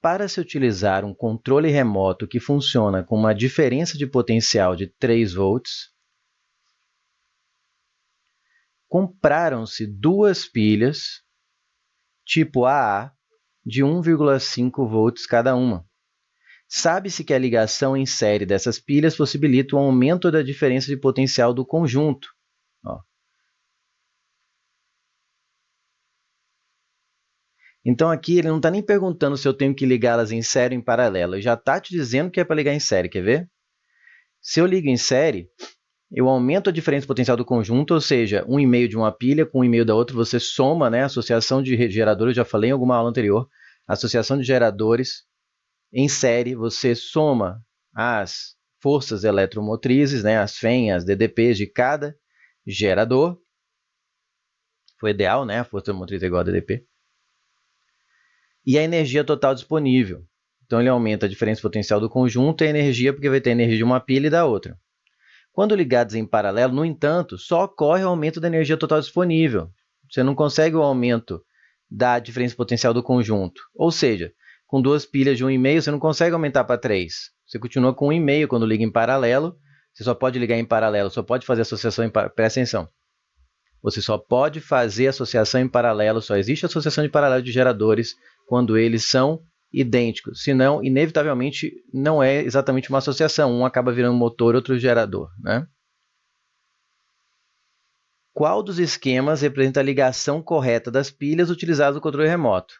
para se utilizar um controle remoto que funciona com uma diferença de potencial de 3 volts, compraram-se duas pilhas tipo AA de 1,5 volts cada uma. Sabe-se que a ligação em série dessas pilhas possibilita o aumento da diferença de potencial do conjunto. Ó. Então aqui ele não está nem perguntando se eu tenho que ligá-las em série ou em paralelo, ele já está te dizendo que é para ligar em série, quer ver? Se eu ligo em série, eu aumento a diferença potencial do conjunto, ou seja, 1,5 de uma pilha com 1,5 da outra, você soma, né, a associação de geradores, eu já falei em alguma aula anterior, associação de geradores em série, você soma as forças eletromotrizes, né, as FEM, as DDPs de cada gerador, foi ideal, né, a força motriz é igual a DDP, e a energia total disponível. Então ele aumenta a diferença potencial do conjunto e a energia, porque vai ter energia de uma pilha e da outra. Quando ligados em paralelo, no entanto, só ocorre o aumento da energia total disponível. Você não consegue o aumento da diferença potencial do conjunto. Ou seja, com duas pilhas de 1,5, você não consegue aumentar para 3. Você continua com 1,5 quando liga em paralelo. Você só pode ligar em paralelo, só pode fazer associação em paralelo. Presta atenção. Você só pode fazer associação em paralelo, só existe associação de paralelo de geradores quando eles são idênticos. Senão, inevitavelmente, não é exatamente uma associação. Um acaba virando motor, outro gerador, né? Qual dos esquemas representa a ligação correta das pilhas utilizadas no controle remoto?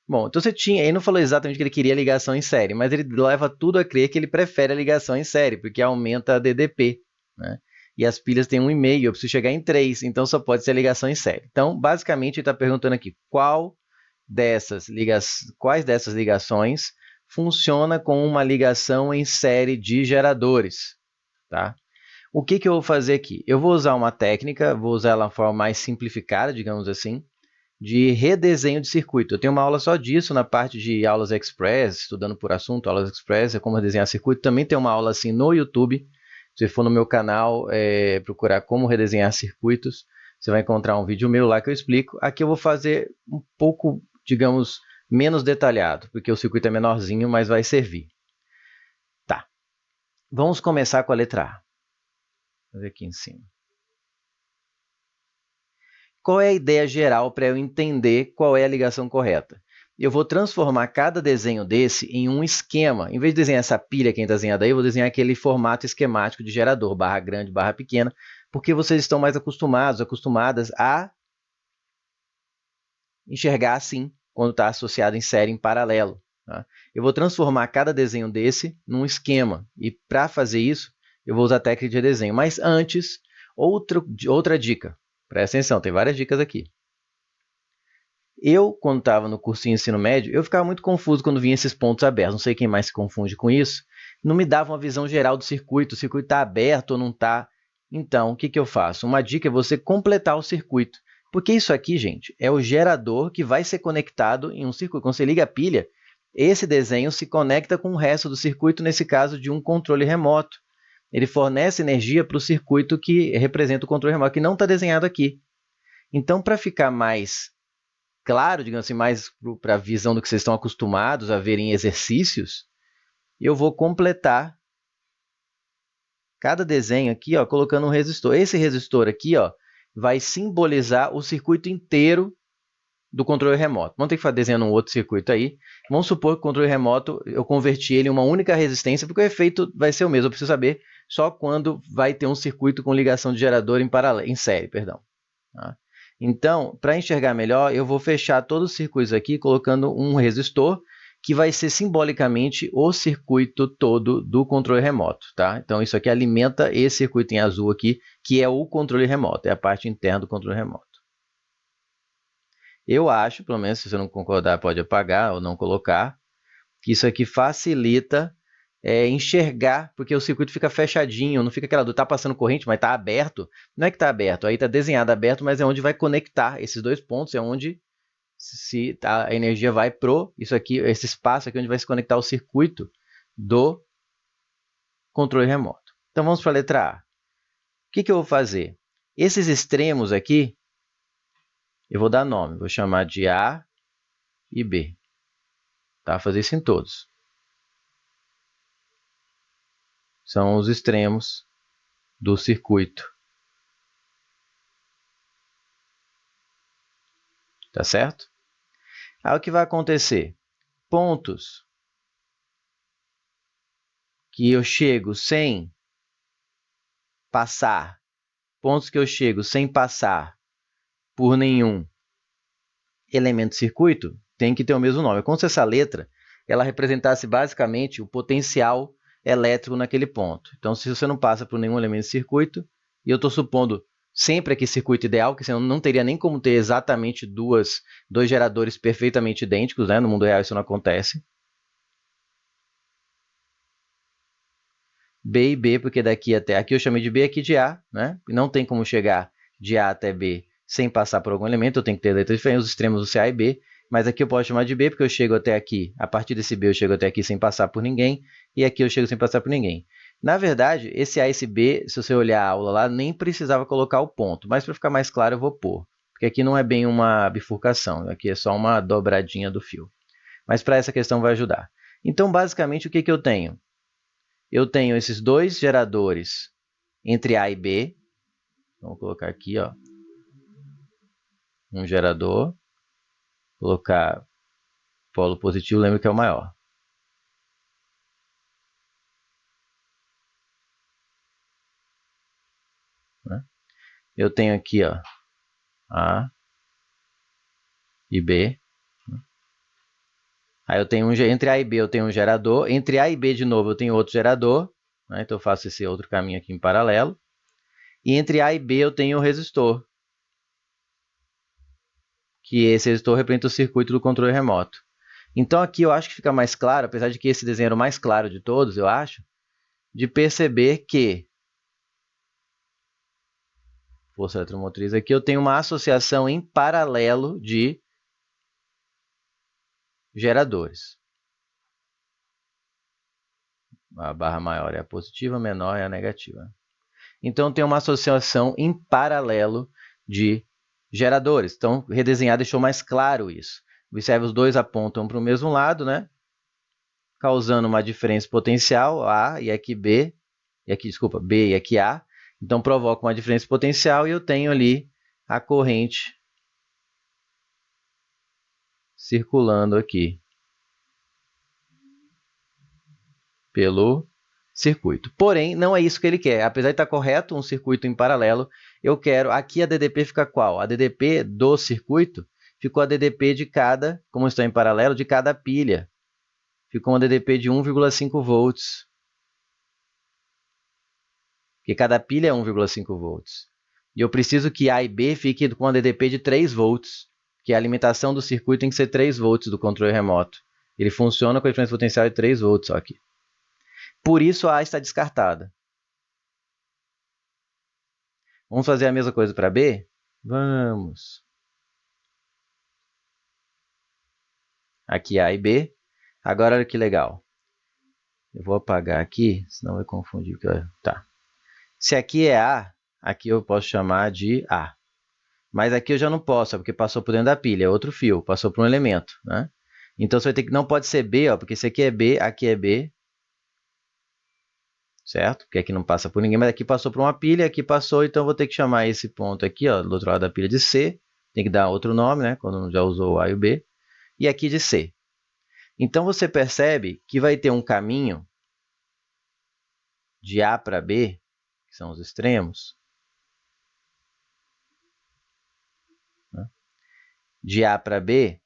Bom, então você tinha, ele não falou exatamente que ele queria ligação em série, mas ele leva tudo a crer que ele prefere a ligação em série, porque aumenta a DDP, né? E as pilhas têm 1,5, eu preciso chegar em 3, então só pode ser a ligação em série. Então, basicamente, ele está perguntando aqui, quais dessas ligações funciona com uma ligação em série de geradores, tá? O que eu vou fazer aqui? Eu vou usar uma técnica, vou usar ela de forma mais simplificada, digamos assim, de redesenho de circuito. Eu tenho uma aula só disso na parte de aulas express, estudando por assunto, aulas express, é como redesenhar circuito. Também tem uma aula assim no YouTube. Se for no meu canal, procurar como redesenhar circuitos, você vai encontrar um vídeo meu lá que eu explico. Aqui eu vou fazer um pouco, digamos, menos detalhado, porque o circuito é menorzinho, mas vai servir. Tá. Vamos começar com a letra A. Vou ver aqui em cima. Qual é a ideia geral para eu entender qual é a ligação correta? Eu vou transformar cada desenho desse em um esquema. Em vez de desenhar essa pilha que está desenhada aí, eu vou desenhar aquele formato esquemático de gerador, barra grande, barra pequena, porque vocês estão mais acostumadas a enxergar assim, quando está associado em série em paralelo. Tá? Eu vou transformar cada desenho desse num esquema. E para fazer isso, eu vou usar a técnica de desenho. Mas antes, outra dica. Presta atenção, tem várias dicas aqui. Eu, quando estava no cursinho de ensino médio, eu ficava muito confuso quando vinha esses pontos abertos. Não sei quem mais se confunde com isso. Não me dava uma visão geral do circuito. O circuito está aberto ou não está. Então, o que eu faço? Uma dica é você completar o circuito. Porque isso aqui, gente, é o gerador que vai ser conectado em um circuito. Quando você liga a pilha, esse desenho se conecta com o resto do circuito, nesse caso de um controle remoto. Ele fornece energia para o circuito que representa o controle remoto, que não está desenhado aqui. Então, para ficar mais claro, digamos assim, mais para a visão do que vocês estão acostumados a ver em exercícios, eu vou completar cada desenho aqui, ó, colocando um resistor. Esse resistor aqui, ó, vai simbolizar o circuito inteiro do controle remoto. Vamos ter que desenhar um outro circuito aí. Vamos supor que o controle remoto, eu converti ele em uma única resistência, porque o efeito vai ser o mesmo. Eu preciso saber só quando vai ter um circuito com ligação de gerador em série. Perdão. Tá? Então, para enxergar melhor, eu vou fechar todos os circuitos aqui, colocando um resistor, que vai ser simbolicamente o circuito todo do controle remoto. Tá? Então, isso aqui alimenta esse circuito em azul aqui, que é o controle remoto, é a parte interna do controle remoto. Eu acho, pelo menos se você não concordar, pode apagar ou não colocar, que isso aqui facilita enxergar, porque o circuito fica fechadinho, não fica aquela do tá passando corrente, mas está aberto. Não é que está aberto, aí está desenhado aberto, mas é onde vai conectar esses dois pontos, é onde a energia vai isso aqui, esse espaço aqui onde vai se conectar o circuito do controle remoto. Então vamos para a letra A. O que eu vou fazer? Esses extremos aqui, eu vou dar nome, vou chamar de A e B. tá? Fazer isso em todos. São os extremos do circuito. Tá certo? Aí o que vai acontecer? Pontos que eu chego sem passar, pontos que eu chego sem passar por nenhum elemento do circuito, tem que ter o mesmo nome. É como se essa letra ela representasse basicamente o potencial elétrico naquele ponto. Então, se você não passa por nenhum elemento do circuito, e eu estou supondo sempre aqui circuito ideal, que senão não teria nem como ter exatamente dois geradores perfeitamente idênticos, né? No mundo real isso não acontece. B e B, porque daqui até aqui eu chamei de B, aqui de A, né? E não tem como chegar de A até B sem passar por algum elemento, eu tenho que ter letras diferentes, os extremos do C, A e B, mas aqui eu posso chamar de B porque eu chego até aqui, a partir desse B eu chego até aqui sem passar por ninguém, e aqui eu chego sem passar por ninguém. Na verdade, esse A e esse B, se você olhar a aula lá, nem precisava colocar o ponto, mas para ficar mais claro eu vou pôr, porque aqui não é bem uma bifurcação, aqui é só uma dobradinha do fio. Mas para essa questão vai ajudar. Então, basicamente, o que eu tenho? Eu tenho esses dois geradores entre A e B. Vamos colocar aqui, ó, um gerador. Colocar polo positivo, lembra que é o maior. Eu tenho aqui, ó, A e B. Aí eu tenho entre A e B eu tenho um gerador. Entre A e B de novo eu tenho outro gerador. Né? Então eu faço esse outro caminho aqui em paralelo. E entre A e B eu tenho o resistor. Que esse resistor representa o circuito do controle remoto. Então aqui eu acho que fica mais claro, apesar de que esse desenho era o mais claro de todos, eu acho, de perceber que força eletromotriz aqui eu tenho uma associação em paralelo de geradores. A barra maior é a positiva, a menor é a negativa. Então tem uma associação em paralelo de geradores. Então redesenhar deixou mais claro isso. Observe, os dois apontam para o mesmo lado, né? Causando uma diferença potencial, A e aqui B, e aqui, desculpa, B e aqui A. Então provoca uma diferença potencial e eu tenho ali a corrente circulando aqui pelo circuito. Porém, não é isso que ele quer. Apesar de estar correto, um circuito em paralelo, eu quero... Aqui a DDP fica qual? A DDP do circuito ficou a DDP de cada, como está em paralelo, de cada pilha. Ficou uma DDP de 1,5 volts. Porque cada pilha é 1,5 volts. E eu preciso que A e B fiquem com uma DDP de 3 volts. Que a alimentação do circuito tem que ser 3 volts do controle remoto. Ele funciona com a diferença potencial de 3 volts só aqui. Por isso a A está descartada. Vamos fazer a mesma coisa para B? Vamos. Aqui A e B. Agora olha que legal. Eu vou apagar aqui, senão vai confundir. Tá. Se aqui é A, aqui eu posso chamar de A. Mas aqui eu já não posso, porque passou por dentro da pilha, é outro fio, passou por um elemento. Né? Então você vai ter que, não pode ser B, ó, porque esse aqui é B, aqui é B. Certo? Porque aqui não passa por ninguém, mas aqui passou por uma pilha, aqui passou, então eu vou ter que chamar esse ponto aqui, ó, do outro lado da pilha de C. Tem que dar outro nome, né? Quando já usou o A e o B. E aqui de C. Então você percebe que vai ter um caminho de A para B, que são os extremos, né? De A para B,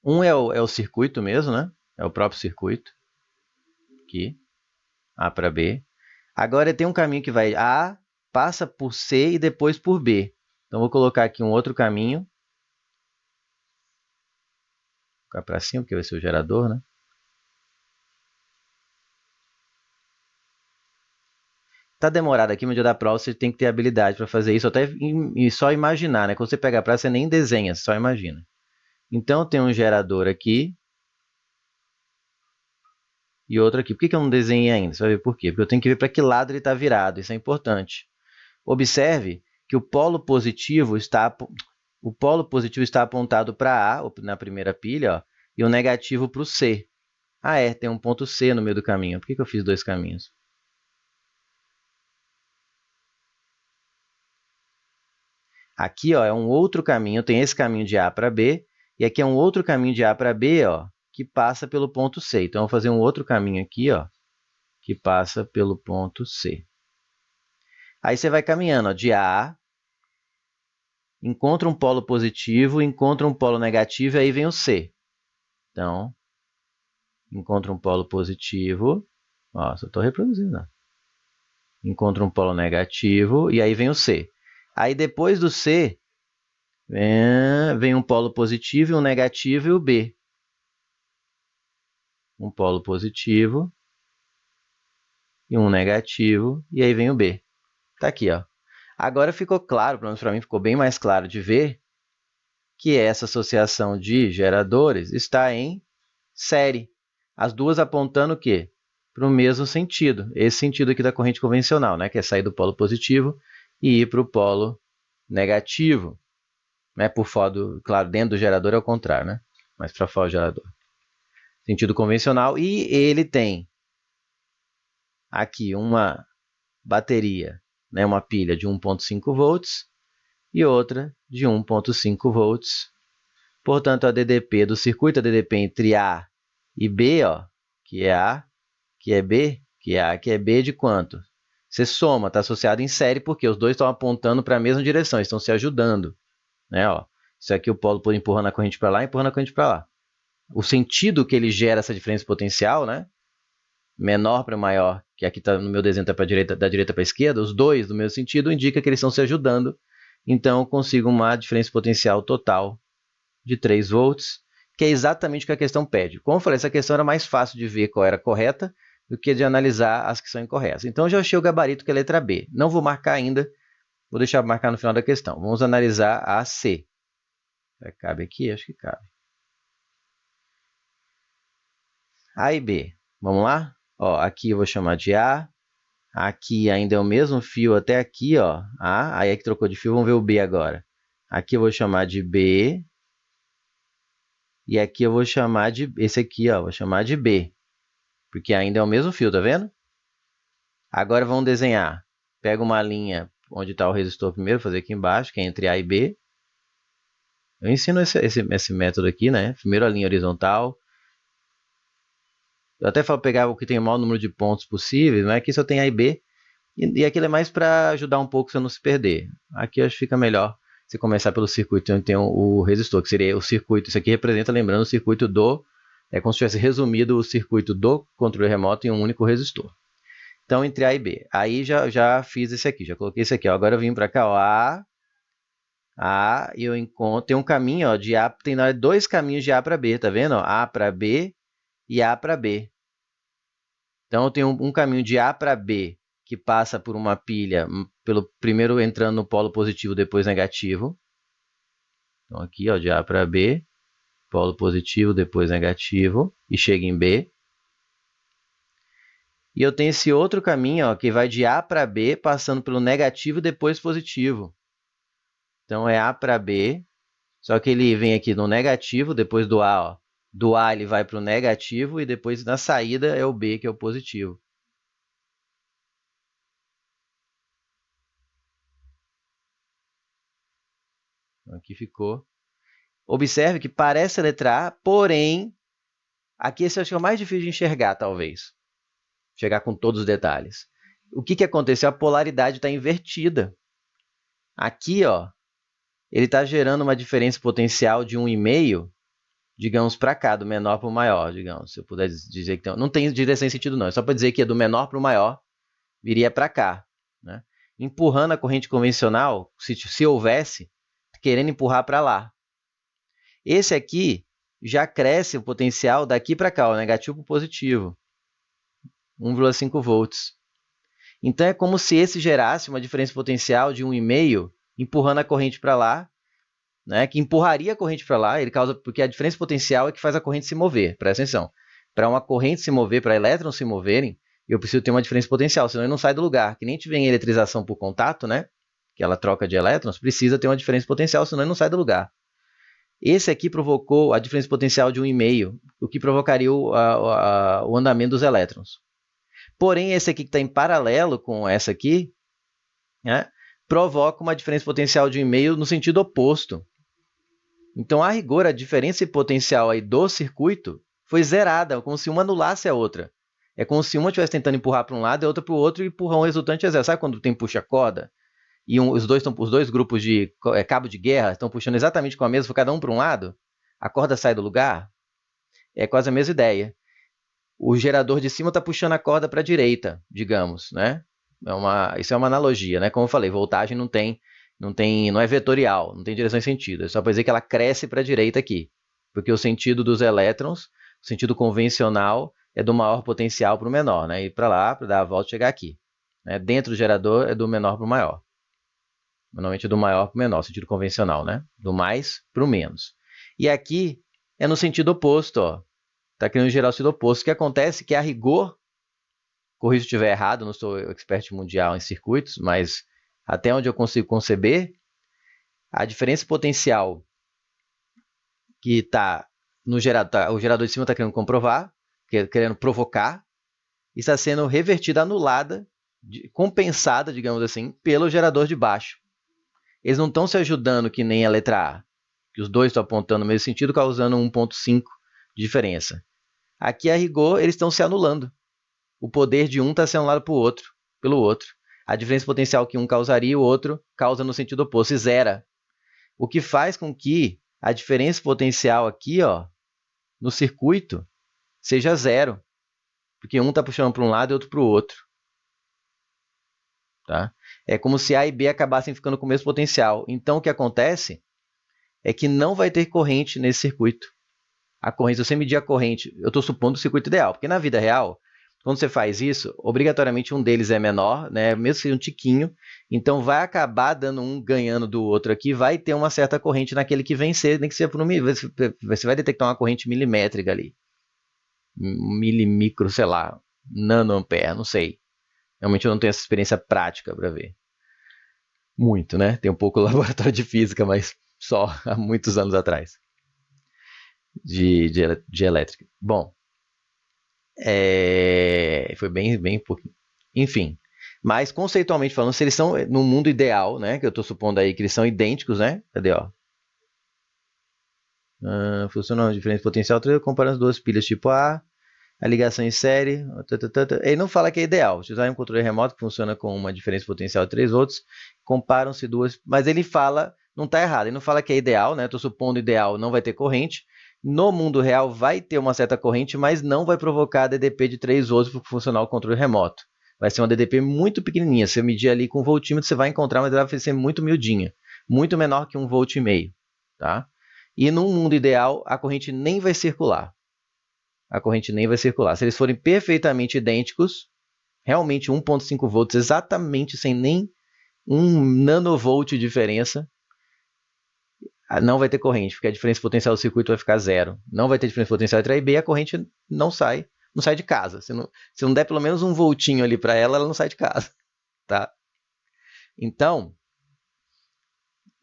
um é o circuito mesmo, né? É o próprio circuito, aqui, A para B. Agora tem um caminho que vai A, passa por C e depois por B. Então vou colocar aqui um outro caminho. Vou colocar para cima, porque vai ser o gerador, né? Tá demorado aqui, mas dia da prova você tem que ter habilidade para fazer isso, até só imaginar, né? Quando você pega a praça, você nem desenha, você só imagina. Então tem um gerador aqui e outro aqui. Por que eu não desenhei ainda? Você vai ver por quê. Porque eu tenho que ver para que lado ele está virado, isso é importante. Observe que o polo positivo está apontado para A, na primeira pilha, ó, e o negativo para o C. Ah, tem um ponto C no meio do caminho. Por que eu fiz dois caminhos? Aqui ó, é um outro caminho, tem esse caminho de A para B, e aqui é um outro caminho de A para B, ó, que passa pelo ponto C. Então, eu vou fazer um outro caminho aqui, ó, que passa pelo ponto C. Aí você vai caminhando ó, de A, encontra um polo positivo, encontra um polo negativo, e aí vem o C. Então, encontra um polo positivo, ó, só estou reproduzindo. Ó. Encontra um polo negativo, e aí vem o C. Aí, depois do C, vem um polo positivo, um negativo e o B. Um polo positivo e um negativo, e aí vem o B. Está aqui, ó. Agora ficou claro, pelo menos para mim ficou bem mais claro de ver, que essa associação de geradores está em série. As duas apontando o quê? Para o mesmo sentido. Esse sentido aqui da corrente convencional, né? Que é sair do polo positivo e ir para o polo negativo. Né? Por fora do, claro, dentro do gerador é o contrário, né? Mas para fora do gerador. Sentido convencional. E ele tem aqui uma bateria, né? Uma pilha de 1,5 volts e outra de 1,5 volts. Portanto, a DDP do circuito, a DDP entre A e B, ó, que é A, que é B, que é A, que é B, de quanto? Você soma, está associado em série, porque os dois estão apontando para a mesma direção, estão se ajudando. Né, ó. Isso aqui o polo por empurrando a corrente para lá, empurrando a corrente para lá. O sentido que ele gera essa diferença potencial, né, menor para maior, que aqui tá, no meu desenho está da direita para a esquerda, os dois do mesmo sentido, indica que eles estão se ajudando. Então, eu consigo uma diferença potencial total de 3 volts, que é exatamente o que a questão pede. Como eu falei, essa questão era mais fácil de ver qual era correta do que de analisar as que são incorretas. Então, eu já achei o gabarito, que é a letra B. Não vou marcar ainda, vou deixar marcar no final da questão. Vamos analisar a C. Cabe aqui? Acho que cabe. A e B. Vamos lá? Ó, aqui eu vou chamar de A. Aqui ainda é o mesmo fio até aqui, ó. A. Aí é que trocou de fio, vamos ver o B agora. Aqui eu vou chamar de B. E aqui eu vou chamar de... Esse aqui, ó, vou chamar de B. Porque ainda é o mesmo fio, tá vendo? Agora vamos desenhar. Pega uma linha onde está o resistor primeiro, fazer aqui embaixo, que é entre A e B. Eu ensino esse método aqui, né? Primeiro a linha horizontal. Eu até falo pegar o que tem o maior número de pontos possíveis, mas aqui só tem A e B. E aquilo é mais para ajudar um pouco você não se perder. Aqui eu acho que fica melhor você começar pelo circuito onde tem o resistor, que seria o circuito. Isso aqui representa, lembrando, o circuito do... É como se tivesse resumido o circuito do controle remoto em um único resistor. Então, entre A e B. Aí já fiz esse aqui, já coloquei esse aqui. Ó. Agora eu vim para cá, ó, A, e eu encontro... Tem um caminho, ó, de A... Tem dois caminhos de A para B, tá vendo? Ó? A para B e A para B. Então, eu tenho um caminho de A para B, que passa por uma pilha, pelo primeiro entrando no polo positivo, depois negativo. Então, aqui, ó, de A para B, polo positivo, depois negativo, e chega em B. E eu tenho esse outro caminho, ó, que vai de A para B, passando pelo negativo e depois positivo. Então, é A para B, só que ele vem aqui no negativo, depois do A. Ó. Do A ele vai para o negativo e depois na saída é o B, que é o positivo. Então, aqui ficou. Observe que parece a letra A, porém, aqui esse eu acho que é o mais difícil de enxergar, talvez. Chegar com todos os detalhes. O que aconteceu? A polaridade está invertida. Aqui, ó, ele está gerando uma diferença potencial de 1,5, digamos, para cá, do menor para o maior, digamos. Se eu puder dizer que tem... Não tem direção em sentido, não. É só para dizer que é do menor para o maior, viria para cá. Né? Empurrando a corrente convencional, se houvesse, querendo empurrar para lá. Esse aqui já cresce o potencial daqui para cá, o negativo para o positivo. 1,5 volts. Então, é como se esse gerasse uma diferença potencial de 1,5, empurrando a corrente para lá, né, que empurraria a corrente para lá, ele causa, porque a diferença potencial é que faz a corrente se mover. Presta atenção. Para uma corrente se mover, para elétrons se moverem, eu preciso ter uma diferença potencial, senão ele não sai do lugar. Que nem tiver em eletrização por contato, né, que ela troca de elétrons, precisa ter uma diferença potencial, senão ele não sai do lugar. Esse aqui provocou a diferença potencial de 1,5, o que provocaria o andamento dos elétrons. Porém, esse aqui que está em paralelo com essa aqui, né, provoca uma diferença potencial de 1,5 no sentido oposto. Então, a rigor, a diferença potencial aí do circuito foi zerada, como se uma anulasse a outra. É como se uma estivesse tentando empurrar para um lado e a outra para o outro, e o empurrão resultante é zero. Sabe quando tem puxa-corda? E os dois grupos de cabo de guerra estão puxando exatamente com a mesma, cada um para um lado? A corda sai do lugar? É quase a mesma ideia. O gerador de cima está puxando a corda para a direita, digamos, né? Isso é uma analogia, né? Como eu falei, voltagem não é vetorial, não tem direção e sentido. É só para dizer que ela cresce para a direita aqui, porque o sentido dos elétrons, o sentido convencional, é do maior potencial para o menor, né? Ir para lá, para dar a volta e chegar aqui. Né? Dentro do gerador é do menor para o maior. Normalmente é do maior para o menor, sentido convencional, né? Do mais para o menos. E aqui é no sentido oposto, ó. Está querendo gerar o sentido oposto. O que acontece é que, a rigor, corrija se eu estiver errado, não sou expert mundial em circuitos, mas até onde eu consigo conceber, a diferença potencial que está no gerador, o gerador de cima está querendo comprovar, querendo provocar, está sendo revertida, anulada, compensada, digamos assim, pelo gerador de baixo. Eles não estão se ajudando que nem a letra A, que os dois estão apontando no mesmo sentido, causando 1,5 de diferença. Aqui, a rigor, eles estão se anulando. O poder de um está sendo anulado pelo outro. A diferença potencial que um causaria, o outro causa no sentido oposto, e zera. O que faz com que a diferença potencial aqui, ó, no circuito, seja zero. Porque um está puxando para um lado e outro para o outro. Tá? É como se A e B acabassem ficando com o mesmo potencial. Então, o que acontece é que não vai ter corrente nesse circuito. A corrente, se você medir a corrente, eu estou supondo o circuito ideal, porque na vida real, quando você faz isso, obrigatoriamente um deles é menor, né? Mesmo que seja um tiquinho, então vai acabar dando um ganhando do outro aqui, vai ter uma certa corrente naquele que vencer, nem que seja por você vai detectar uma corrente milimétrica ali. Milimicro, sei lá, nanoampere, não sei. Realmente eu não tenho essa experiência prática para ver. Muito, né? Tem um pouco de laboratório de física, mas só há muitos anos atrás. De elétrica. Bom, foi bem pouquinho. Enfim, mas conceitualmente falando, se eles são no mundo ideal, né, que eu estou supondo aí que eles são idênticos, né? Cadê, ó? Funciona uma diferença potencial, comparando as duas pilhas tipo A, a ligação em série. Ele não fala que é ideal. Se usar um controle remoto que funciona com uma diferença potencial de 3 volts, comparam-se duas, mas ele fala, não está errado, ele não fala que é ideal, né? Estou supondo ideal, não vai ter corrente. No mundo real vai ter uma certa corrente, mas não vai provocar DDP de 3 volts para funcionar o controle remoto. Vai ser uma DDP muito pequenininha. Se eu medir ali com voltímetro, você vai encontrar, mas ela vai ser muito miudinha. Muito menor que 1,5 volt. Tá? E no mundo ideal, a corrente nem vai circular. A corrente nem vai circular. Se eles forem perfeitamente idênticos, realmente 1,5 volts, exatamente sem nem 1 nanovolt de diferença, não vai ter corrente, porque a diferença potencial do circuito vai ficar zero. Não vai ter diferença potencial entre A e B, a corrente não sai de casa. Se não der pelo menos 1 voltinho ali para ela, ela não sai de casa. Tá? Então,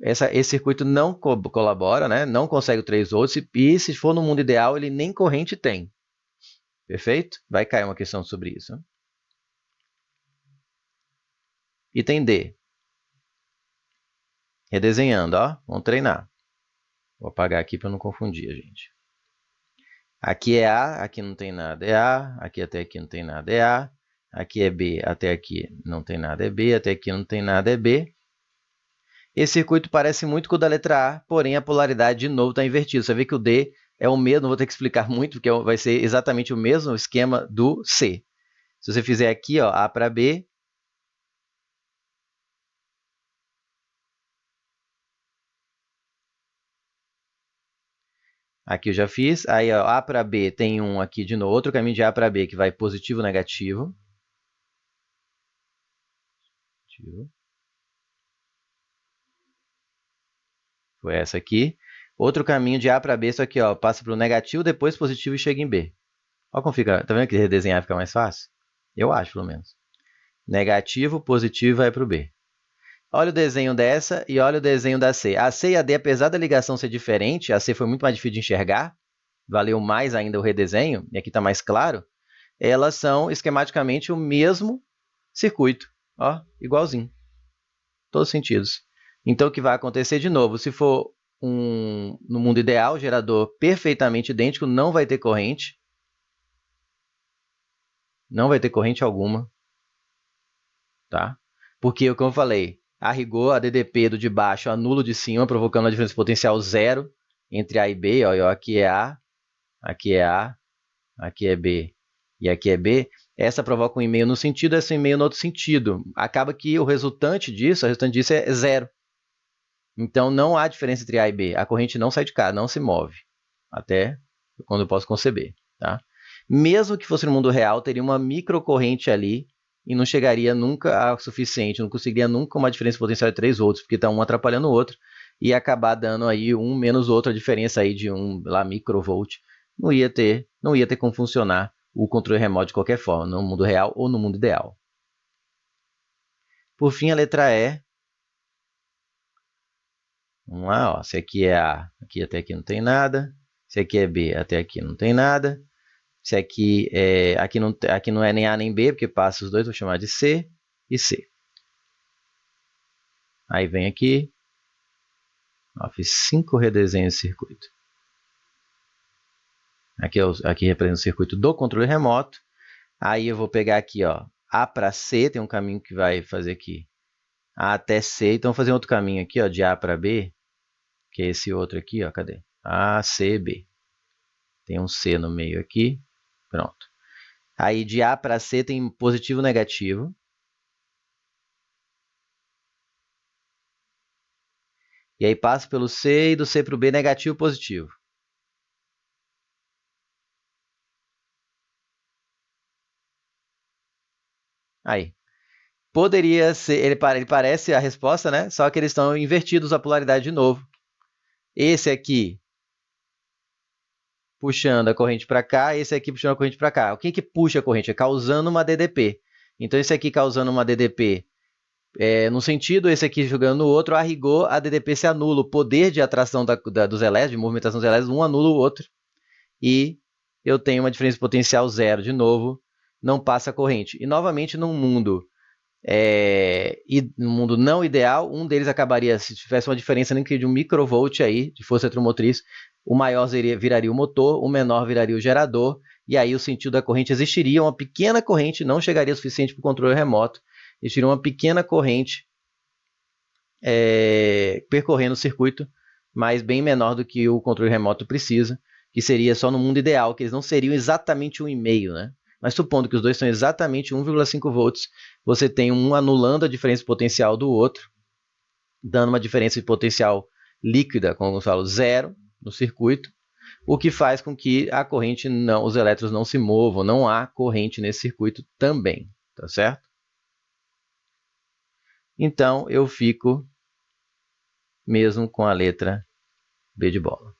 esse circuito não colabora, né? Não consegue o 3 volts, e se for no mundo ideal, ele nem corrente tem. Perfeito? Vai cair uma questão sobre isso. Né? Item D. Redesenhando, ó. Vamos treinar. Vou apagar aqui para não confundir a gente. Aqui é A, aqui não tem nada, é A. Aqui até aqui não tem nada, é A. Aqui é B, até aqui não tem nada, é B. Até aqui não tem nada, é B. Esse circuito parece muito com o da letra A, porém a polaridade de novo está invertida. Você vê que o D é o mesmo, não vou ter que explicar muito, porque vai ser exatamente o mesmo esquema do C. Se você fizer aqui, ó, A para B, aqui eu já fiz. Aí, ó, A para B tem um aqui de novo. Outro caminho de A para B que vai positivo, negativo. Foi essa aqui. Outro caminho de A para B, isso aqui, ó, passa para o negativo, depois positivo e chega em B. Olha como fica. Tá vendo que redesenhar fica mais fácil? Eu acho, pelo menos. Negativo, positivo, vai para o B. olha o desenho dessa e olha o desenho da C. A C e a D, apesar da ligação ser diferente, a C foi muito mais difícil de enxergar, valeu mais ainda o redesenho, e aqui está mais claro, elas são esquematicamente o mesmo circuito, ó, igualzinho, todos os sentidos. Então, o que vai acontecer de novo, se for no mundo ideal, gerador perfeitamente idêntico, não vai ter corrente, não vai ter corrente alguma, tá? Porque, como eu falei, a rigor, a DDP do de baixo anula o de cima, provocando uma diferença potencial zero entre A e B. Ó, aqui é A, aqui é A, aqui é B e aqui é B. Essa provoca um e-mail no sentido, essa e-mail no outro sentido. Acaba que o resultante disso é zero. Então, não há diferença entre A e B. A corrente não sai de cá, não se move. Até quando eu posso conceber. Tá? Mesmo que fosse no mundo real, teria uma microcorrente ali e não chegaria nunca ao suficiente, não conseguiria nunca uma diferença potencial de 3 volts, porque está um atrapalhando o outro, e ia acabar dando aí um menos outro, a diferença aí de um lá, microvolt. Não ia ter como funcionar o controle remoto de qualquer forma, no mundo real ou no mundo ideal. Por fim, a letra E. Vamos lá, ó. Se aqui é A, aqui até aqui não tem nada. Se aqui é B, até aqui não tem nada. Se aqui não é nem A nem B, porque passa os dois, vou chamar de C e C. Aí vem aqui, ó, fiz 5 redesenhos de circuito. Aqui representa o circuito do controle remoto. Aí eu vou pegar aqui, ó, A para C, tem um caminho que vai fazer aqui A até C. Então, vou fazer outro caminho aqui, ó, de A para B, que é esse outro aqui, ó, cadê? A, C, B. Tem um C no meio aqui, pronto. Aí de A para C tem positivo e negativo. E aí passa pelo C e do C para o B negativo e positivo. Aí. Poderia ser, ele parece a resposta, né? Só que eles estão invertidos a polaridade de novo. Esse aqui puxando a corrente para cá, esse aqui puxando a corrente para cá. O que puxa a corrente? É causando uma DDP. Então, esse aqui causando uma DDP no sentido, esse aqui jogando no outro, a rigor, a DDP se anula. O poder de atração dos elétrons, de movimentação dos elétrons, um anula o outro. E eu tenho uma diferença potencial zero de novo, não passa a corrente. E, novamente, num mundo no mundo não ideal, um deles acabaria, se tivesse uma diferença nem que de 1 microvolt aí, de força eletromotriz, o maior viraria o motor, o menor viraria o gerador, e aí o sentido da corrente existiria, uma pequena corrente, não chegaria o suficiente para o controle remoto, existiria uma pequena corrente percorrendo o circuito, mas bem menor do que o controle remoto precisa, que seria só no mundo ideal, que eles não seriam exatamente 1,5, né? Mas supondo que os dois são exatamente 1,5 volts, você tem um anulando a diferença potencial do outro, dando uma diferença de potencial líquida, como eu falo, zero no circuito, o que faz com que a corrente os elétrons não se movam, não há corrente nesse circuito também, tá certo? Então, eu fico mesmo com a letra B de bola.